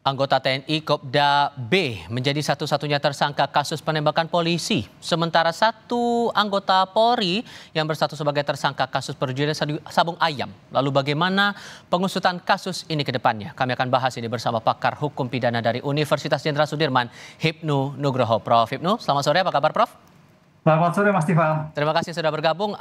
Anggota TNI Kopda B menjadi satu-satunya tersangka kasus penembakan polisi. Sementara satu anggota Polri yang berstatus sebagai tersangka kasus perjudian sabung ayam. Lalu bagaimana pengusutan kasus ini ke depannya? Kami akan bahas ini bersama pakar hukum pidana dari Universitas Jenderal Sudirman, Hipnu Nugroho. Prof. Hipnu, selamat sore, apa kabar Prof? Selamat sore Mas Tifal. Terima kasih sudah bergabung.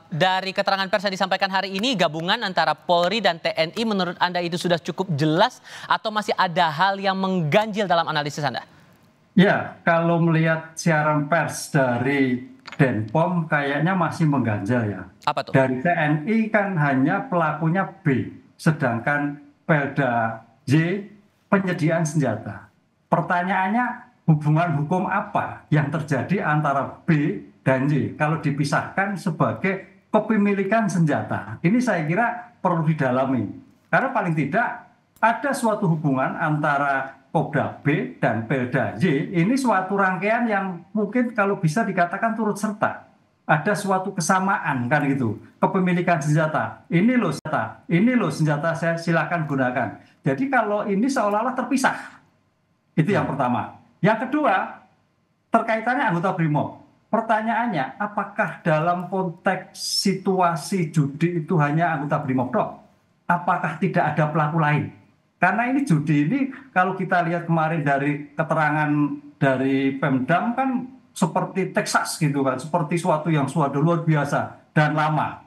Dari keterangan pers yang disampaikan hari ini, gabungan antara Polri dan TNI menurut Anda itu sudah cukup jelas atau masih ada hal yang mengganjil dalam analisis Anda? Ya, kalau melihat siaran pers dari Denpom kayaknya masih mengganjal ya. Apa tuh? Dari TNI kan hanya pelakunya B, sedangkan Pelda J penyediaan senjata. Pertanyaannya, hubungan hukum apa yang terjadi antara B dan Y kalau dipisahkan sebagai kepemilikan senjata? Ini saya kira perlu didalami. Karena paling tidak ada suatu hubungan antara Kopda B dan Pelda Y. Ini suatu rangkaian yang mungkin kalau bisa dikatakan turut serta. Ada suatu kesamaan kan gitu. Kepemilikan senjata. Ini loh senjata saya silakan gunakan. Jadi kalau ini seolah-olah terpisah. Itu yang pertama. Yang kedua, terkaitannya anggota BRIMOB. Pertanyaannya, apakah dalam konteks situasi judi itu hanya anggota BRIMOB dong? Apakah tidak ada pelaku lain? Karena ini judi ini kalau kita lihat kemarin dari keterangan dari Pemdam kan seperti Texas gitu kan, seperti suatu yang sudah luar biasa dan lama.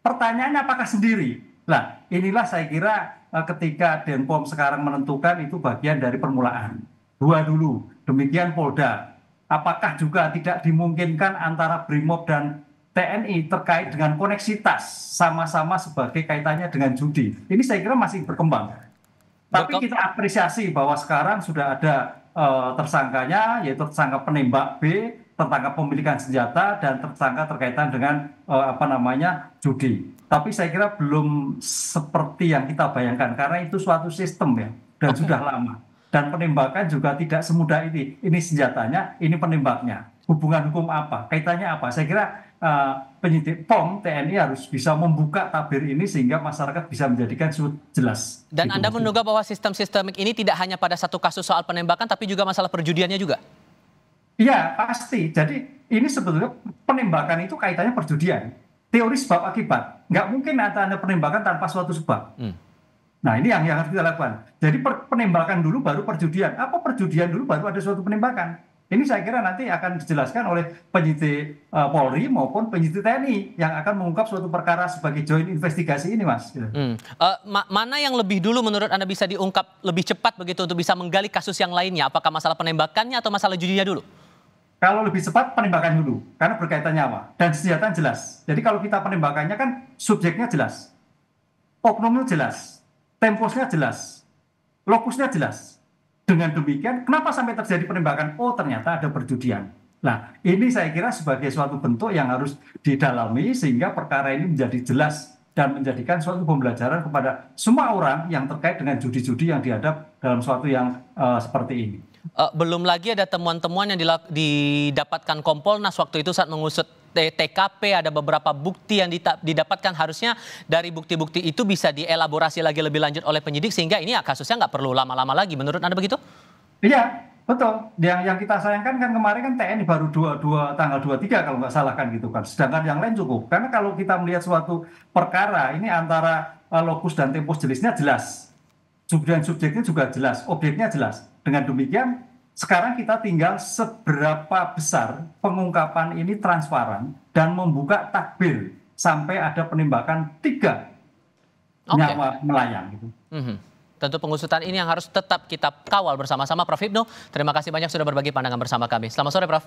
Pertanyaannya apakah sendiri? Nah, inilah saya kira ketika Denpom sekarang menentukan itu bagian dari permulaan. Dua dulu, demikian Polda. Apakah juga tidak dimungkinkan antara BRIMOB dan TNI terkait dengan koneksitas sama-sama sebagai kaitannya dengan judi? Ini saya kira masih berkembang. Tapi kita apresiasi bahwa sekarang sudah ada tersangkanya, yaitu tersangka penembak B, tersangka pemilikan senjata, dan tersangka terkaitan dengan judi. Tapi saya kira belum seperti yang kita bayangkan, karena itu suatu sistem ya, dan sudah lama. Dan penembakan juga tidak semudah ini. Ini senjatanya, ini penembaknya. Hubungan hukum apa? Kaitannya apa? Saya kira penyidik POM TNI harus bisa membuka tabir ini sehingga masyarakat bisa menjadikan jelas. Dan gitu. Anda menduga bahwa sistem sistemik ini tidak hanya pada satu kasus soal penembakan, tapi juga masalah perjudiannya juga? Iya, pasti. Jadi ini sebetulnya penembakan itu kaitannya perjudian. Teori sebab akibat. Nggak mungkin ada penembakan tanpa suatu sebab. Nah, ini yang harus kita lakukan. Jadi penembakan dulu baru perjudian. Apa perjudian dulu baru ada suatu penembakan. Ini saya kira nanti akan dijelaskan oleh penyidik Polri maupun penyidik TNI yang akan mengungkap suatu perkara sebagai joint investigasi ini, Mas. Mana yang lebih dulu menurut Anda bisa diungkap lebih cepat begitu untuk bisa menggali kasus yang lainnya? Apakah masalah penembakannya atau masalah judinya dulu? Kalau lebih cepat penembakan dulu, karena berkaitannya apa? Dan senjata jelas. Jadi kalau kita penembakannya kan subjeknya jelas. Oknumnya jelas. Temposnya jelas, lokusnya jelas. Dengan demikian, kenapa sampai terjadi penembakan? Oh, ternyata ada perjudian. Nah, ini saya kira sebagai suatu bentuk yang harus didalami sehingga perkara ini menjadi jelas dan menjadikan suatu pembelajaran kepada semua orang yang terkait dengan judi-judi yang dihadap dalam suatu yang seperti ini. Belum lagi ada temuan-temuan yang didapatkan Kompolnas waktu itu saat mengusut TKP, ada beberapa bukti yang didapatkan, harusnya dari bukti-bukti itu bisa dielaborasi lagi lebih lanjut oleh penyidik sehingga ini kasusnya nggak perlu lama-lama lagi. Menurut Anda begitu? Iya, betul. Yang kita sayangkan kan kemarin kan TNI baru tanggal 23 kalau nggak salah kan gitu kan. Sedangkan yang lain cukup. Karena kalau kita melihat suatu perkara ini antara lokus dan tempus jenisnya jelas. Dan subjeknya juga jelas, objeknya jelas. Dengan demikian sekarang kita tinggal seberapa besar pengungkapan ini transparan dan membuka takbir sampai ada penembakan 3 nyawa melayang. Gitu. Tentu pengusutan ini yang harus tetap kita kawal bersama-sama. Prof. Hipnu, terima kasih banyak sudah berbagi pandangan bersama kami. Selamat sore, Prof.